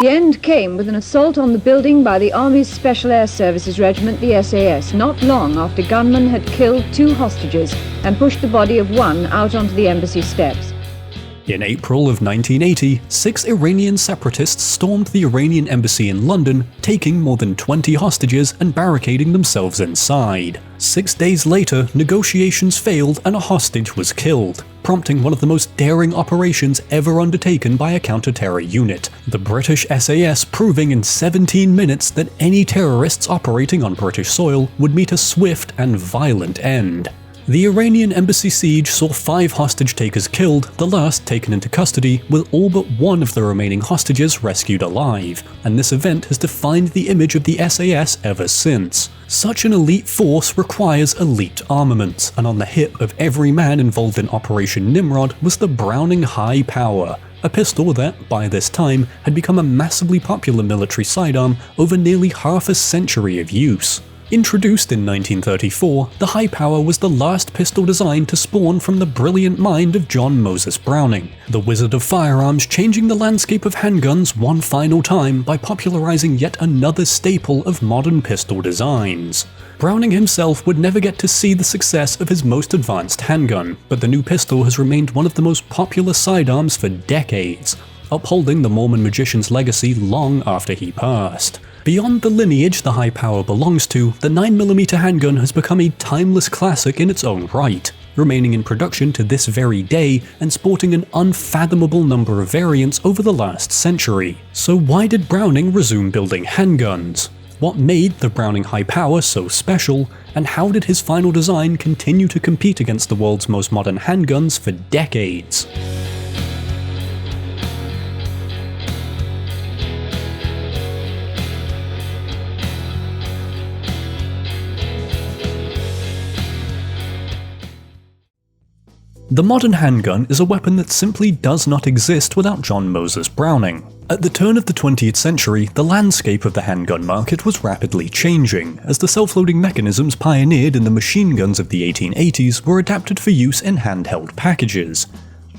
The end came with an assault on the building by the Army's Special Air Services Regiment, the SAS, not long after gunmen had killed 2 hostages and pushed the body of one out onto the embassy steps. In April of 1980, 6 Iranian separatists stormed the Iranian embassy in London, taking more than 20 hostages and barricading themselves inside. 6 days later, negotiations failed and a hostage was killed, prompting one of the most daring operations ever undertaken by a counter-terror unit, the British SAS proving in 17 minutes that any terrorists operating on British soil would meet a swift and violent end. The Iranian embassy siege saw 5 hostage-takers killed, the last taken into custody, with all but one of the remaining hostages rescued alive, and this event has defined the image of the SAS ever since. Such an elite force requires elite armaments, and on the hip of every man involved in Operation Nimrod was the Browning High Power, a pistol that, by this time, had become a massively popular military sidearm over nearly half a century of use. Introduced in 1934, the High Power was the last pistol design to spawn from the brilliant mind of John Moses Browning, the wizard of firearms, changing the landscape of handguns one final time by popularizing yet another staple of modern pistol designs. Browning himself would never get to see the success of his most advanced handgun, but the new pistol has remained one of the most popular sidearms for decades, upholding the Mormon magician's legacy long after he passed. Beyond the lineage the High Power belongs to, the 9mm handgun has become a timeless classic in its own right, remaining in production to this very day and sporting an unfathomable number of variants over the last century. So why did Browning resume building handguns? What made the Browning High Power so special, and how did his final design continue to compete against the world's most modern handguns for decades? The modern handgun is a weapon that simply does not exist without John Moses Browning. At the turn of the 20th century, the landscape of the handgun market was rapidly changing, as the self-loading mechanisms pioneered in the machine guns of the 1880s were adapted for use in handheld packages.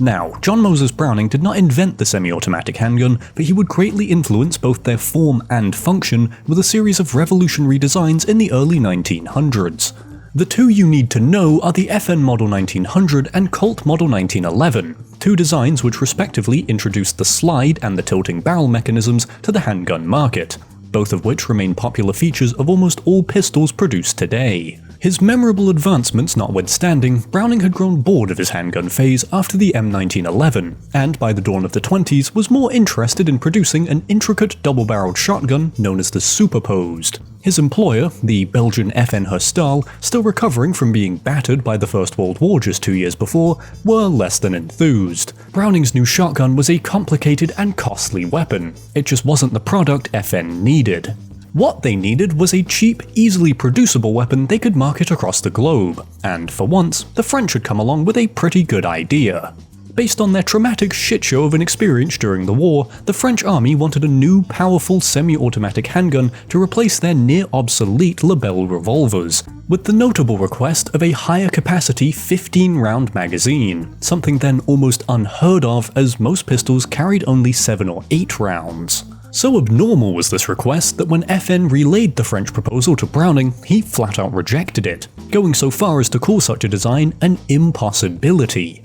Now, John Moses Browning did not invent the semi-automatic handgun, but he would greatly influence both their form and function with a series of revolutionary designs in the early 1900s. The two you need to know are the FN Model 1900 and Colt Model 1911, 2 designs which respectively introduced the slide and the tilting barrel mechanisms to the handgun market, both of which remain popular features of almost all pistols produced today. His memorable advancements notwithstanding, Browning had grown bored of his handgun phase after the M1911, and by the dawn of the 20s was more interested in producing an intricate double-barreled shotgun known as the Superposed. His employer, the Belgian FN Herstal, still recovering from being battered by the First World War just 2 years before, were less than enthused. Browning's new shotgun was a complicated and costly weapon. It just wasn't the product FN needed. What they needed was a cheap, easily producible weapon they could market across the globe, and for once, the French had come along with a pretty good idea. Based on their traumatic shitshow of an experience during the war, the French army wanted a new, powerful semi-automatic handgun to replace their near-obsolete Lebel revolvers, with the notable request of a higher capacity 15-round magazine, something then almost unheard of as most pistols carried only 7 or 8 rounds. So abnormal was this request that when FN relayed the French proposal to Browning, he flat out rejected it, going so far as to call such a design an impossibility.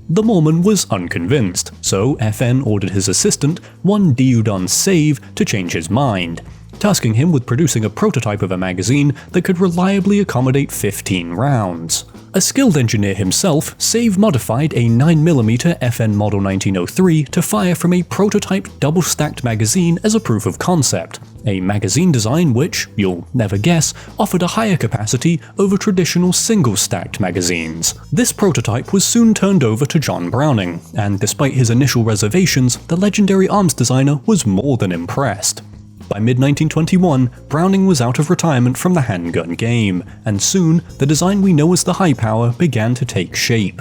The Mormon was unconvinced, so FN ordered his assistant, one Diudon Saive, to change his mind, tasking him with producing a prototype of a magazine that could reliably accommodate 15 rounds. A skilled engineer himself, Saive modified a 9mm FN Model 1903 to fire from a prototype double-stacked magazine as a proof of concept, a magazine design which, you'll never guess, offered a higher capacity over traditional single-stacked magazines. This prototype was soon turned over to John Browning, and despite his initial reservations, the legendary arms designer was more than impressed. By mid-1921, Browning was out of retirement from the handgun game, and soon, the design we know as the High Power began to take shape.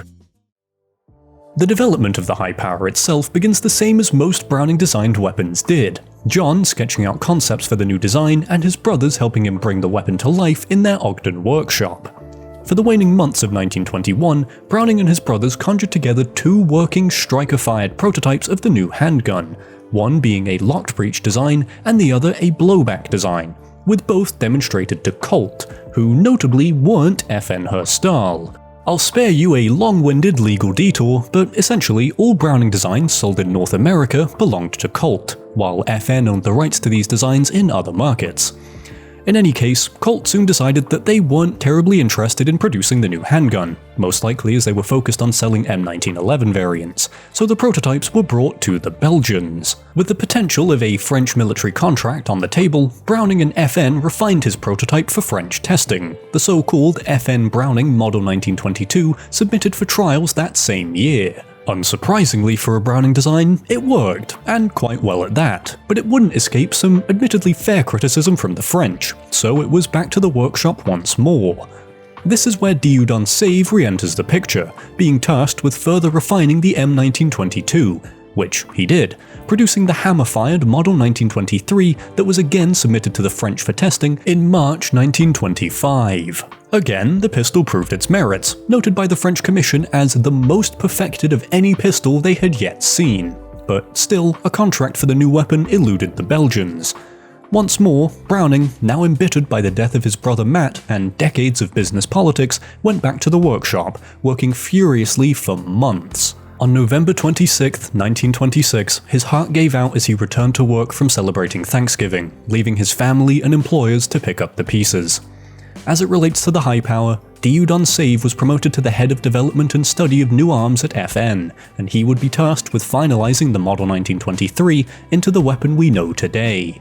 The development of the High Power itself begins the same as most Browning-designed weapons did, John sketching out concepts for the new design and his brothers helping him bring the weapon to life in their Ogden workshop. For the waning months of 1921, Browning and his brothers conjured together two working striker-fired prototypes of the new handgun, one being a locked breech design and the other a blowback design, with both demonstrated to Colt, who notably weren't FN her style. I'll spare you a long-winded legal detour, but essentially all Browning designs sold in North America belonged to Colt, while FN owned the rights to these designs in other markets. In any case, Colt soon decided that they weren't terribly interested in producing the new handgun, most likely as they were focused on selling M1911 variants, so the prototypes were brought to the Belgians. With the potential of a French military contract on the table, Browning and FN refined his prototype for French testing, the so-called FN Browning Model 1922 submitted for trials that same year. Unsurprisingly for a Browning design, it worked, and quite well at that, but it wouldn't escape some admittedly fair criticism from the French, so it was back to the workshop once more. This is where Diudon Saive re-enters the picture, being tasked with further refining the M1922, which he did, producing the hammer-fired Model 1923 that was again submitted to the French for testing in March 1925. Again, the pistol proved its merits, noted by the French Commission as the most perfected of any pistol they had yet seen. But still, a contract for the new weapon eluded the Belgians. Once more, Browning, now embittered by the death of his brother Matt and decades of business politics, went back to the workshop, working furiously for months. On November 26, 1926, his heart gave out as he returned to work from celebrating Thanksgiving, leaving his family and employers to pick up the pieces. As it relates to the high power, Diudon Saive was promoted to the head of development and study of new arms at FN, and he would be tasked with finalizing the Model 1923 into the weapon we know today.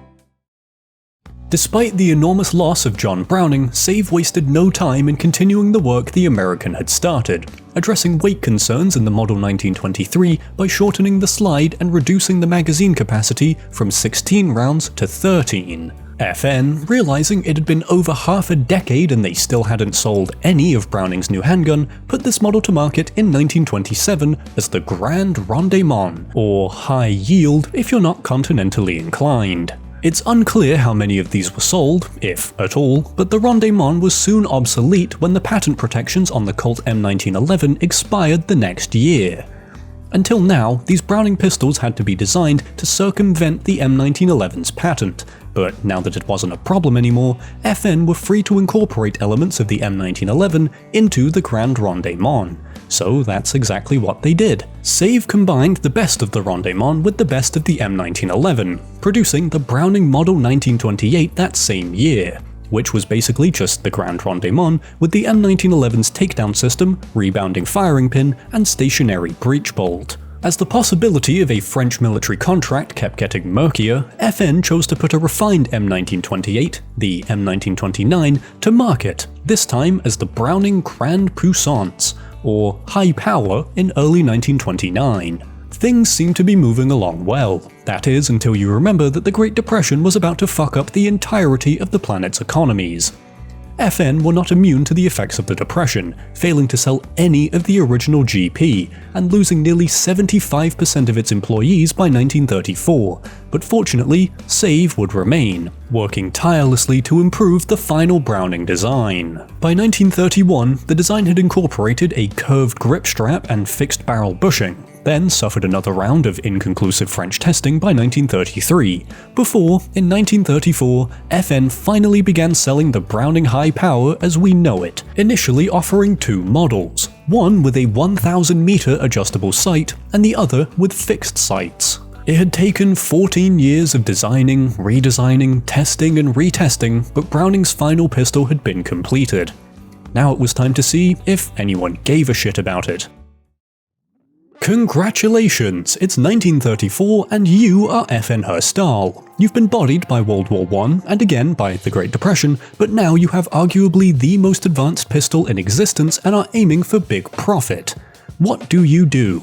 Despite the enormous loss of John Browning, Saive wasted no time in continuing the work the American had started, addressing weight concerns in the Model 1923 by shortening the slide and reducing the magazine capacity from 16 rounds to 13. FN, realizing it had been over half a decade and they still hadn't sold any of Browning's new handgun, put this model to market in 1927 as the Grand Rendement, or High Yield if you're not continentally inclined. It's unclear how many of these were sold, if at all, but the Rendement was soon obsolete when the patent protections on the Colt M1911 expired the next year. Until now, these Browning pistols had to be designed to circumvent the M1911's patent, but now that it wasn't a problem anymore, FN were free to incorporate elements of the M1911 into the Grand Rendement. So that's exactly what they did. Saive combined the best of the Rendement with the best of the M1911, producing the Browning Model 1928 that same year, which was basically just the Grand Rendement with the M1911's takedown system, rebounding firing pin, and stationary breech bolt. As the possibility of a French military contract kept getting murkier, FN chose to put a refined M1928, the M1929, to market, this time as the Browning Grande Puissance, or High Power, in early 1929. Things seemed to be moving along well. That is, until you remember that the Great Depression was about to fuck up the entirety of the planet's economies. FN were not immune to the effects of the Depression, failing to sell any of the original GP, and losing nearly 75% of its employees by 1934, but fortunately, Saive would remain, working tirelessly to improve the final Browning design. By 1931, the design had incorporated a curved grip strap and fixed barrel bushing, then suffered another round of inconclusive French testing by 1933, before, in 1934, FN finally began selling the Browning High Power as we know it, initially offering two models, one with a 1,000-meter adjustable sight and the other with fixed sights. It had taken 14 years of designing, redesigning, testing and retesting, but Browning's final pistol had been completed. Now it was time to see if anyone gave a shit about it. Congratulations! It's 1934 and you are FN Herstal. You've been bodied by World War I and again by the Great Depression, but now you have arguably the most advanced pistol in existence and are aiming for big profit. What do you do?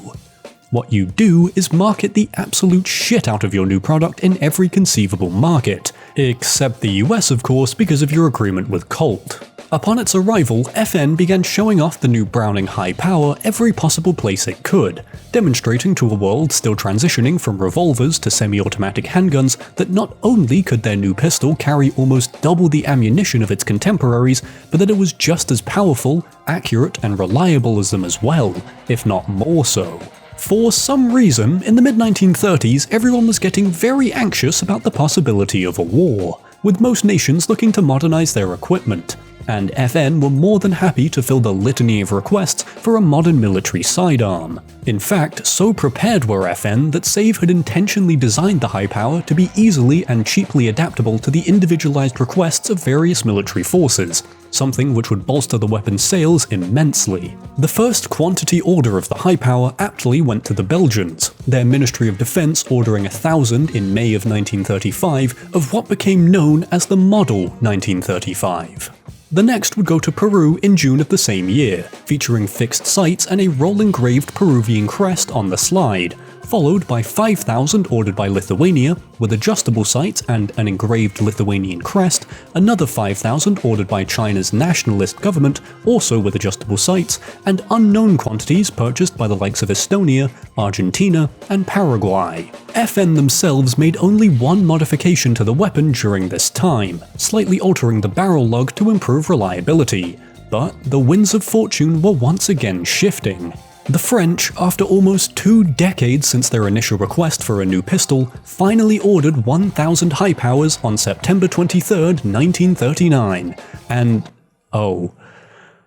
What you do is market the absolute shit out of your new product in every conceivable market, except the US of course because of your agreement with Colt. Upon its arrival, FN began showing off the new Browning high power every possible place it could, demonstrating to a world still transitioning from revolvers to semi-automatic handguns that not only could their new pistol carry almost double the ammunition of its contemporaries, but that it was just as powerful, accurate, and reliable as them as well, if not more so. For some reason, in the mid-1930s, everyone was getting very anxious about the possibility of a war, with most nations looking to modernize their equipment, and FN were more than happy to fill the litany of requests for a modern military sidearm. In fact, so prepared were FN that Saive had intentionally designed the high power to be easily and cheaply adaptable to the individualized requests of various military forces, something which would bolster the weapon's sales immensely. The first quantity order of the high power aptly went to the Belgians, their Ministry of Defense ordering 1,000 in May of 1935 of what became known as the Model 1935. The next would go to Peru in June of the same year, featuring fixed sights and a roll-engraved Peruvian crest on the slide, followed by 5,000 ordered by Lithuania, with adjustable sights and an engraved Lithuanian crest, another 5,000 ordered by China's nationalist government, also with adjustable sights, and unknown quantities purchased by the likes of Estonia, Argentina, and Paraguay. FN themselves made only one modification to the weapon during this time, slightly altering the barrel lug to improve reliability, but the winds of fortune were once again shifting. The French, after almost 2 decades since their initial request for a new pistol, finally ordered 1,000 high powers on September 23, 1939. And oh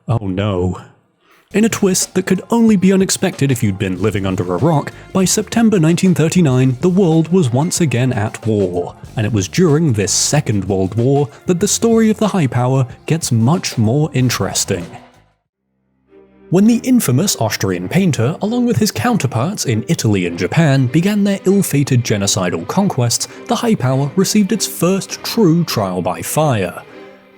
no. In a twist that could only be unexpected if you'd been living under a rock, by September 1939 the world was once again at war, and it was during this Second World War that the story of the high power gets much more interesting. When the infamous Austrian painter, along with his counterparts in Italy and Japan, began their ill-fated genocidal conquests, the high power received its first true trial by fire.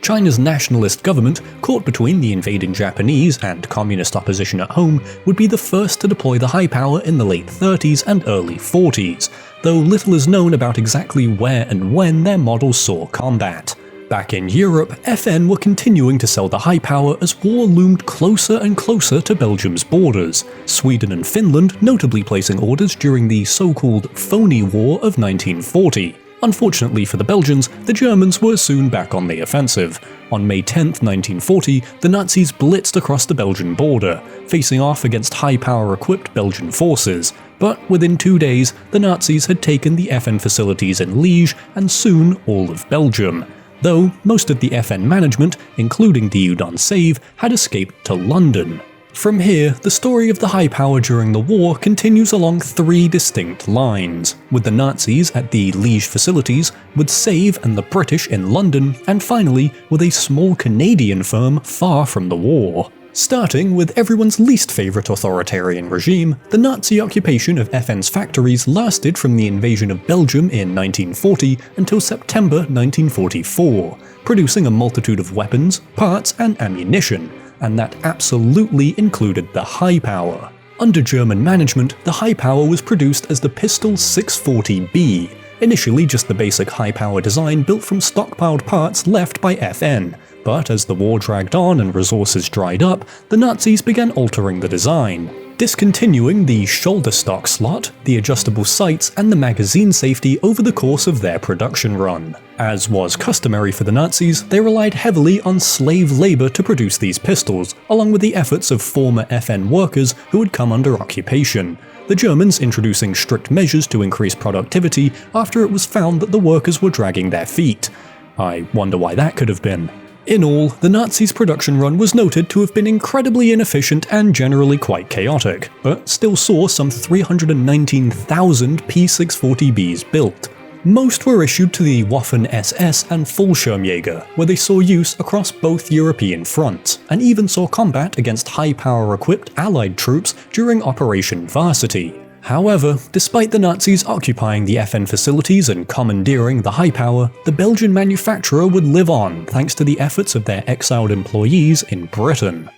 China's nationalist government, caught between the invading Japanese and communist opposition at home, would be the first to deploy the high power in the late 30s and early 40s, though little is known about exactly where and when their models saw combat. Back in Europe, FN were continuing to sell the high power as war loomed closer and closer to Belgium's borders, Sweden and Finland notably placing orders during the so-called phony war of 1940. Unfortunately for the Belgians, the Germans were soon back on the offensive. On May 10, 1940, the Nazis blitzed across the Belgian border, facing off against high-power-equipped Belgian forces. But within 2 days, the Nazis had taken the FN facilities in Liege and soon all of Belgium, though most of the FN management, including the Udon Saive, had escaped to London. From here, the story of the high power during the war continues along 3 distinct lines, with the Nazis at the Liege facilities, with Saive and the British in London, and finally with a small Canadian firm far from the war. Starting with everyone's least favourite authoritarian regime, the Nazi occupation of FN's factories lasted from the invasion of Belgium in 1940 until September 1944, producing a multitude of weapons, parts, and ammunition, and that absolutely included the high power. Under German management, the high power was produced as the Pistol 640B, initially just the basic high power design built from stockpiled parts left by FN. But as the war dragged on and resources dried up, the Nazis began altering the design, discontinuing the shoulder stock slot, the adjustable sights, and the magazine safety over the course of their production run. As was customary for the Nazis, they relied heavily on slave labor to produce these pistols, along with the efforts of former FN workers who had come under occupation, the Germans introducing strict measures to increase productivity after it was found that the workers were dragging their feet. I wonder why that could have been. In all, the Nazis' production run was noted to have been incredibly inefficient and generally quite chaotic, but still saw some 319,000 P640Bs built. Most were issued to the Waffen-SS and Fallschirmjäger, where they saw use across both European fronts, and even saw combat against high-power-equipped Allied troops during Operation Varsity. However, despite the Nazis occupying the FN facilities and commandeering the high power, the Belgian manufacturer would live on thanks to the efforts of their exiled employees in Britain.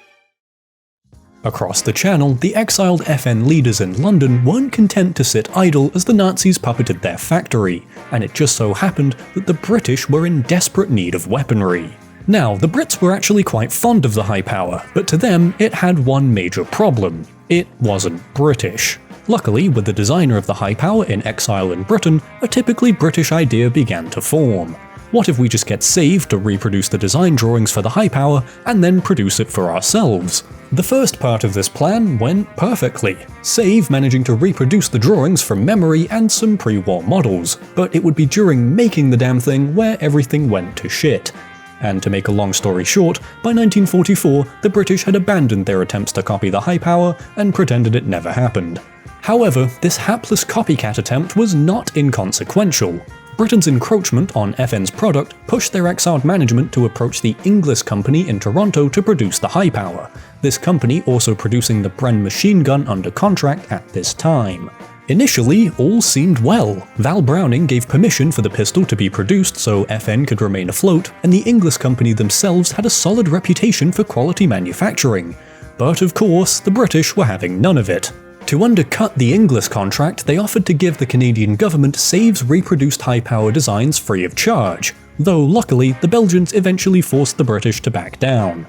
Across the Channel, the exiled FN leaders in London weren't content to sit idle as the Nazis puppeted their factory, and it just so happened that the British were in desperate need of weaponry. Now, the Brits were actually quite fond of the high power, but to them it had one major problem. It wasn't British. Luckily, with the designer of the high power in exile in Britain, a typically British idea began to form. What if we just get Saive to reproduce the design drawings for the high power and then produce it for ourselves? The first part of this plan went perfectly, Saive managing to reproduce the drawings from memory and some pre-war models, but it would be during making the damn thing where everything went to shit. And to make a long story short, by 1944 the British had abandoned their attempts to copy the high power and pretended it never happened. However, this hapless copycat attempt was not inconsequential. Britain's encroachment on FN's product pushed their exiled management to approach the Inglis company in Toronto to produce the high power, this company also producing the Bren machine gun under contract at this time. Initially, all seemed well. Val Browning gave permission for the pistol to be produced so FN could remain afloat, and the Inglis company themselves had a solid reputation for quality manufacturing. But of course, the British were having none of it. To undercut the Inglis contract, they offered to give the Canadian government Saive's reproduced high-power designs free of charge, though luckily the Belgians eventually forced the British to back down.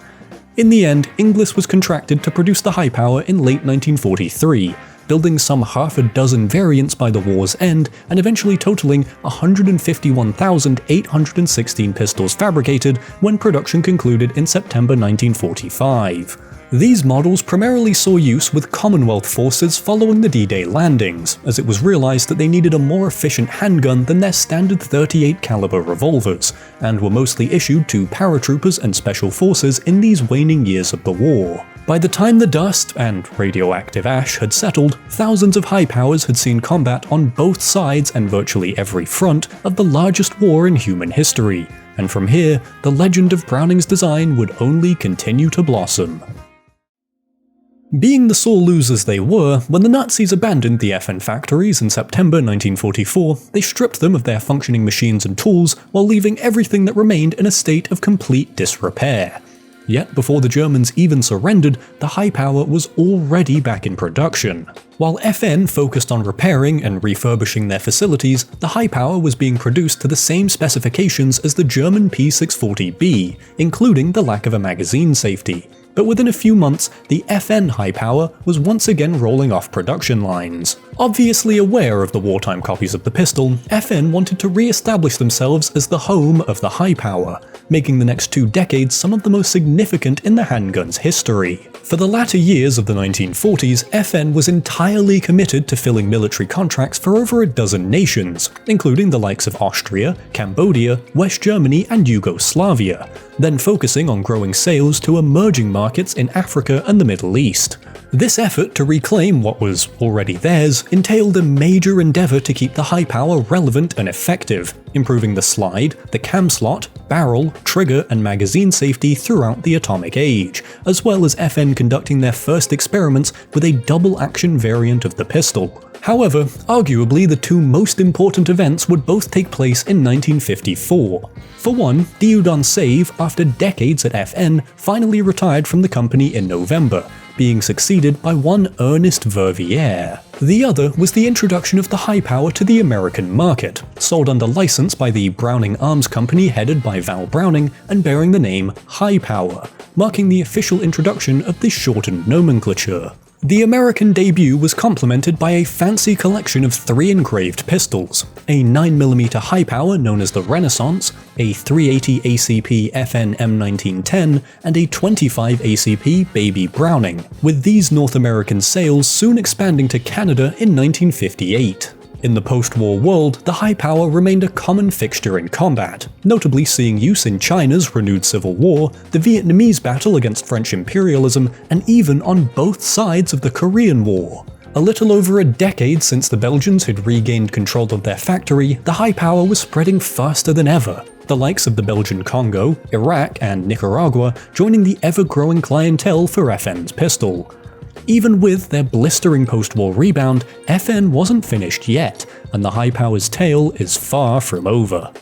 In the end, Inglis was contracted to produce the high power in late 1943, building some half a dozen variants by the war's end and eventually totaling 151,816 pistols fabricated when production concluded in September 1945. These models primarily saw use with Commonwealth forces following the D-Day landings, as it was realized that they needed a more efficient handgun than their standard .38 caliber revolvers, and were mostly issued to paratroopers and special forces in these waning years of the war. By the time the dust and radioactive ash had settled, thousands of high powers had seen combat on both sides and virtually every front of the largest war in human history, and from here, the legend of Browning's design would only continue to blossom. Being the sore losers they were, when the Nazis abandoned the FN factories in September 1944, they stripped them of their functioning machines and tools while leaving everything that remained in a state of complete disrepair. Yet before the Germans even surrendered, the high power was already back in production. While FN focused on repairing and refurbishing their facilities, the high power was being produced to the same specifications as the German P640B, including the lack of a magazine safety. But within a few months, the FN high power was once again rolling off production lines. Obviously aware of the wartime copies of the pistol, FN wanted to re-establish themselves as the home of the high power, making the next 2 decades some of the most significant in the handgun's history. For the latter years of the 1940s, FN was entirely committed to filling military contracts for over a dozen nations, including the likes of Austria, Cambodia, West Germany, and Yugoslavia, then focusing on growing sales to emerging markets in Africa and the Middle East. This effort to reclaim what was already theirs entailed a major endeavor to keep the high power relevant and effective, improving the slide, the cam slot, barrel, trigger, and magazine safety throughout the atomic age, as well as FN conducting their first experiments with a double-action variant of the pistol. However, arguably the 2 most important events would both take place in 1954. For one, Dieudonné Saive, after decades at FN, finally retired from the company in November, being succeeded by one Ernest Verviers. The other was the introduction of the high power to the American market, sold under license by the Browning Arms Company headed by Val Browning and bearing the name High Power, marking the official introduction of this shortened nomenclature. The American debut was complemented by a fancy collection of 3 engraved pistols, a 9mm high power known as the Renaissance, a 380 ACP FN M1910, and a 25 ACP Baby Browning, with these North American sales soon expanding to Canada in 1958. In the post-war world, the high power remained a common fixture in combat, notably seeing use in China's renewed civil war, the Vietnamese battle against French imperialism, and even on both sides of the Korean War. A little over a decade since the Belgians had regained control of their factory, the high power was spreading faster than ever, the likes of the Belgian Congo, Iraq, and Nicaragua joining the ever-growing clientele for FN's pistol. Even with their blistering post-war rebound, FN wasn't finished yet, and the high power's tale is far from over.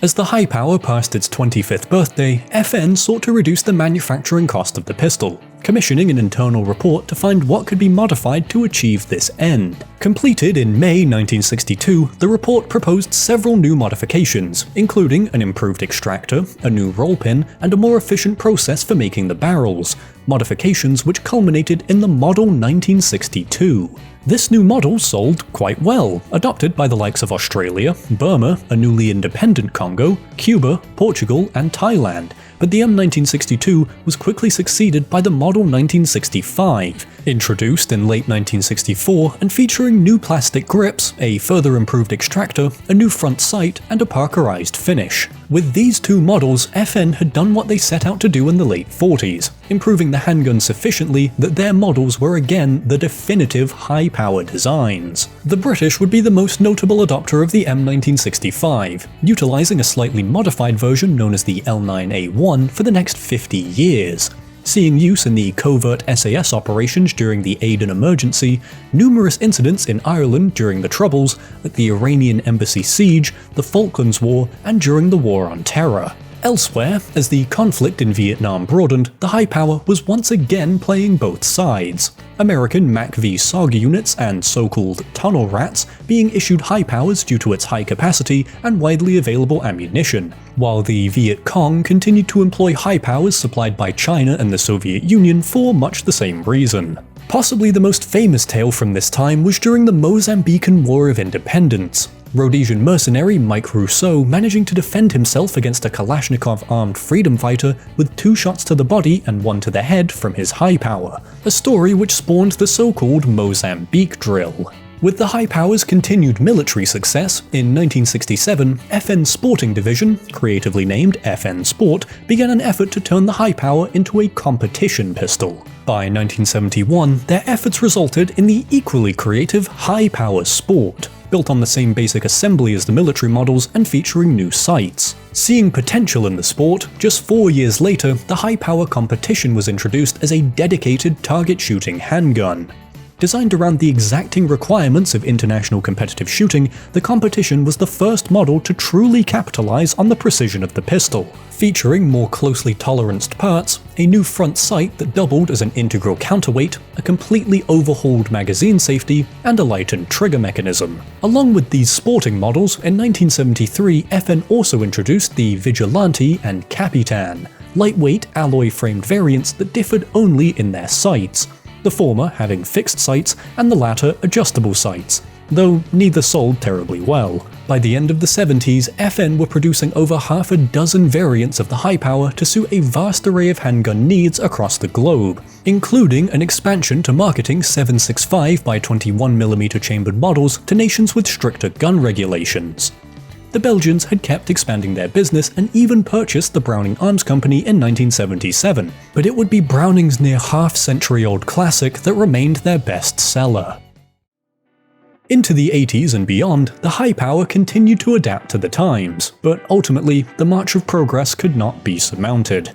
As the high power passed its 25th birthday, FN sought to reduce the manufacturing cost of the pistol, commissioning an internal report to find what could be modified to achieve this end. Completed in May 1962, the report proposed several new modifications, including an improved extractor, a new roll pin, and a more efficient process for making the barrels, modifications which culminated in the Model 1962. This new model sold quite well, adopted by the likes of Australia, Burma, a newly independent Congo, Cuba, Portugal, and Thailand, but the M1962 was quickly succeeded by the Model 1965, introduced in late 1964 and featuring new plastic grips, a further improved extractor, a new front sight, and a Parkerized finish. With these two models, FN had done what they set out to do in the late 40s, improving the handgun sufficiently that their models were again the definitive high-power designs. The British would be the most notable adopter of the M1965, utilizing a slightly modified version known as the L9A1 for the next 50 years. Seeing use in the covert SAS operations during the Aden emergency, numerous incidents in Ireland during the Troubles, like the Iranian embassy siege, the Falklands War, and during the War on Terror. Elsewhere, as the conflict in Vietnam broadened, the high power was once again playing both sides. American MAC-V SOG units and so-called tunnel rats being issued high powers due to its high capacity and widely available ammunition, while the Viet Cong continued to employ high powers supplied by China and the Soviet Union for much the same reason. Possibly the most famous tale from this time was during the Mozambican War of Independence. Rhodesian mercenary Mike Rousseau managing to defend himself against a Kalashnikov-armed freedom fighter with 2 shots to the body and 1 to the head from his high power, a story which spawned the so-called Mozambique drill. With the high power's continued military success, in 1967, FN Sporting Division, creatively named FN Sport, began an effort to turn the high power into a competition pistol. By 1971, their efforts resulted in the equally creative High Power Sport, built on the same basic assembly as the military models and featuring new sights. Seeing potential in the sport, just 4 years later, the High Power competition was introduced as a dedicated target shooting handgun. Designed around the exacting requirements of international competitive shooting, the competition was the first model to truly capitalize on the precision of the pistol, featuring more closely toleranced parts, a new front sight that doubled as an integral counterweight, a completely overhauled magazine safety, and a lightened trigger mechanism. Along with these sporting models, in 1973 FN also introduced the Vigilante and Capitan, lightweight alloy-framed variants that differed only in their sights, the former having fixed sights and the latter adjustable sights, though neither sold terribly well. By the end of the 70s, FN were producing over half a dozen variants of the high power to suit a vast array of handgun needs across the globe, including an expansion to marketing 7.65 by 21mm chambered models to nations with stricter gun regulations. The Belgians had kept expanding their business and even purchased the Browning Arms Company in 1977, but it would be Browning's near half-century-old classic that remained their best seller. Into the 80s and beyond, the high power continued to adapt to the times, but ultimately, the march of progress could not be surmounted.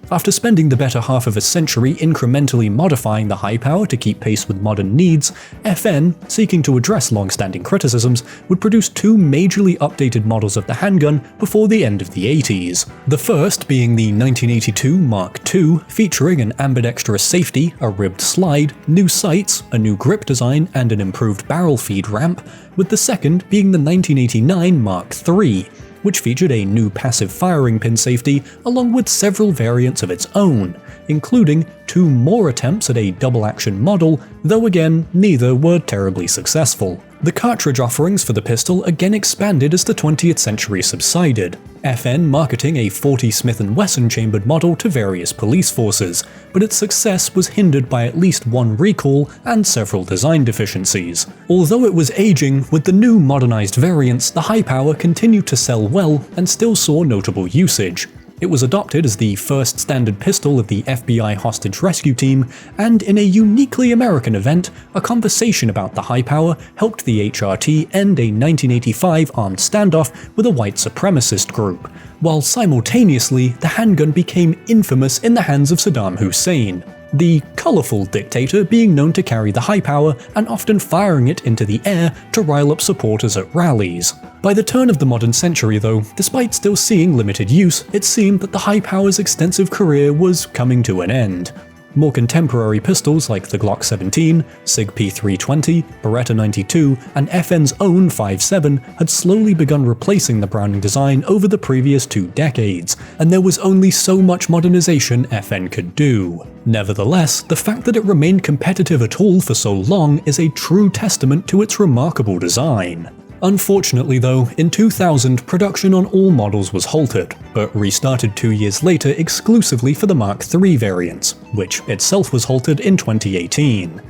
After spending the better half of a century incrementally modifying the high power to keep pace with modern needs, FN, seeking to address long-standing criticisms, would produce 2 majorly updated models of the handgun before the end of the 80s. The first being the 1982 Mark II, featuring an ambidextrous safety, a ribbed slide, new sights, a new grip design, and an improved barrel feed ramp, with the second being the 1989 Mark III, which featured a new passive firing pin safety along with several variants of its own, including 2 more attempts at a double-action model, though again, neither were terribly successful. The cartridge offerings for the pistol again expanded as the 20th century subsided, FN marketing a 40 Smith & Wesson chambered model to various police forces, but its success was hindered by at least 1 recall and several design deficiencies. Although it was aging, with the new modernized variants, the high power continued to sell well and still saw notable usage. It was adopted as the first standard pistol of the FBI hostage rescue team, and in a uniquely American event, a conversation about the high power helped the HRT end a 1985 armed standoff with a white supremacist group, while simultaneously the handgun became infamous in the hands of Saddam Hussein, the colourful dictator being known to carry the high power and often firing it into the air to rile up supporters at rallies. By the turn of the modern century though, despite still seeing limited use, it seemed that the high power's extensive career was coming to an end. More contemporary pistols like the Glock 17, SIG P320, Beretta 92, and FN's own 5.7 had slowly begun replacing the Browning design over the previous 2 decades, and there was only so much modernization FN could do. Nevertheless, the fact that it remained competitive at all for so long is a true testament to its remarkable design. Unfortunately though, in 2000 production on all models was halted, but restarted 2 years later exclusively for the Mark III variants, which itself was halted in 2018.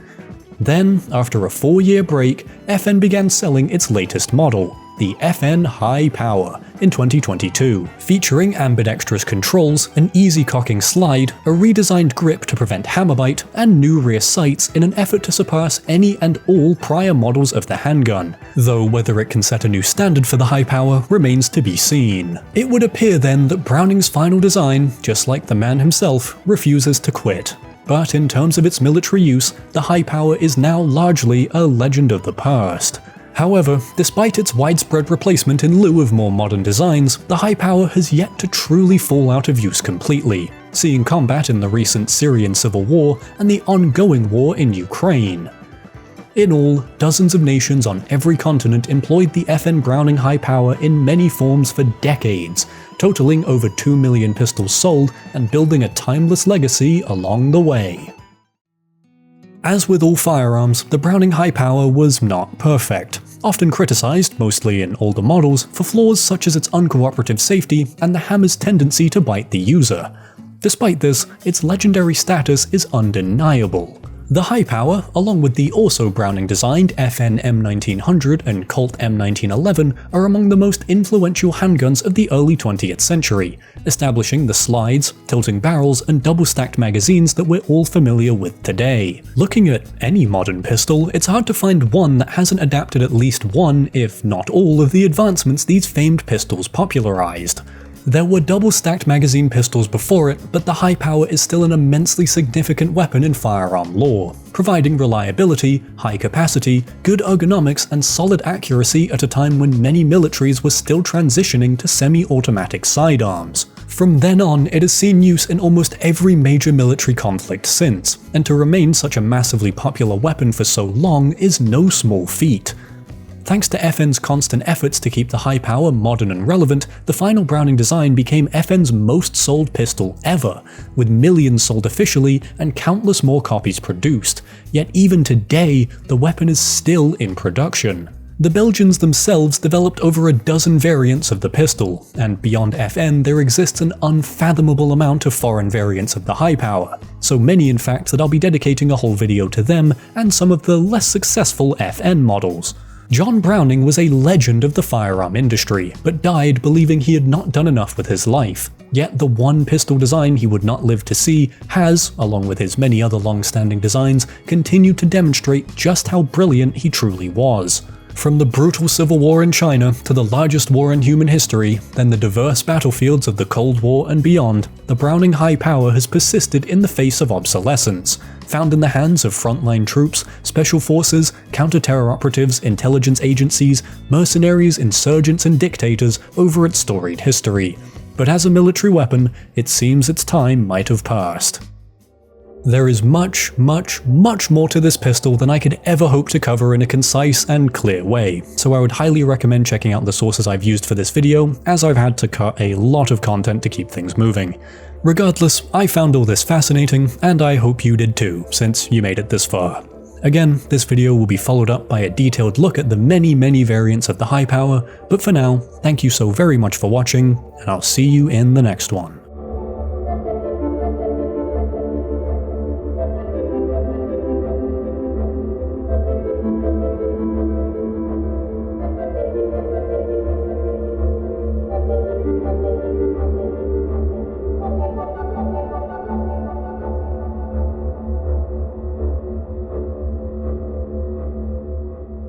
Then, after a 4-year break, FN began selling its latest model, the FN High Power, in 2022, featuring ambidextrous controls, an easy cocking slide, a redesigned grip to prevent hammerbite, and new rear sights in an effort to surpass any and all prior models of the handgun, though whether it can set a new standard for the High Power remains to be seen. It would appear then that Browning's final design, just like the man himself, refuses to quit. But in terms of its military use, the High Power is now largely a legend of the past. However, despite its widespread replacement in lieu of more modern designs, the High Power has yet to truly fall out of use completely, seeing combat in the recent Syrian civil war and the ongoing war in Ukraine. In all, dozens of nations on every continent employed the FN Browning High Power in many forms for decades, totaling over 2 million pistols sold and building a timeless legacy along the way. As with all firearms, the Browning High Power was not perfect, often criticized, mostly in older models, for flaws such as its uncooperative safety and the hammer's tendency to bite the user. Despite this, its legendary status is undeniable. The High Power, along with the also Browning-designed FN M1900 and Colt M1911, are among the most influential handguns of the early 20th century, establishing the slides, tilting barrels, and double-stacked magazines that we're all familiar with today. Looking at any modern pistol, it's hard to find one that hasn't adapted at least one, if not all, of the advancements these famed pistols popularized. There were double-stacked magazine pistols before it, but the High Power is still an immensely significant weapon in firearm lore, providing reliability, high capacity, good ergonomics, and solid accuracy at a time when many militaries were still transitioning to semi-automatic sidearms. From then on, it has seen use in almost every major military conflict since, and to remain such a massively popular weapon for so long is no small feat. Thanks to FN's constant efforts to keep the High Power modern and relevant, the final Browning design became FN's most sold pistol ever, with millions sold officially and countless more copies produced. Yet even today, the weapon is still in production. The Belgians themselves developed over a dozen variants of the pistol, and beyond FN there exists an unfathomable amount of foreign variants of the High Power, so many in fact that I'll be dedicating a whole video to them and some of the less successful FN models. John Browning was a legend of the firearm industry, but died believing he had not done enough with his life. Yet the one pistol design he would not live to see has, along with his many other long-standing designs, continued to demonstrate just how brilliant he truly was. From the brutal civil war in China to the largest war in human history, then the diverse battlefields of the Cold War and beyond, the Browning High Power has persisted in the face of obsolescence, found in the hands of frontline troops, special forces, counter-terror operatives, intelligence agencies, mercenaries, insurgents, and dictators over its storied history. But as a military weapon, it seems its time might have passed. There is much more to this pistol than I could ever hope to cover in a concise and clear way, so I would highly recommend checking out the sources I've used for this video, as I've had to cut a lot of content to keep things moving. Regardless, I found all this fascinating, and I hope you did too, since you made it this far. Again, this video will be followed up by a detailed look at the many variants of the High Power, but for now, thank you so very much for watching, and I'll see you in the next one.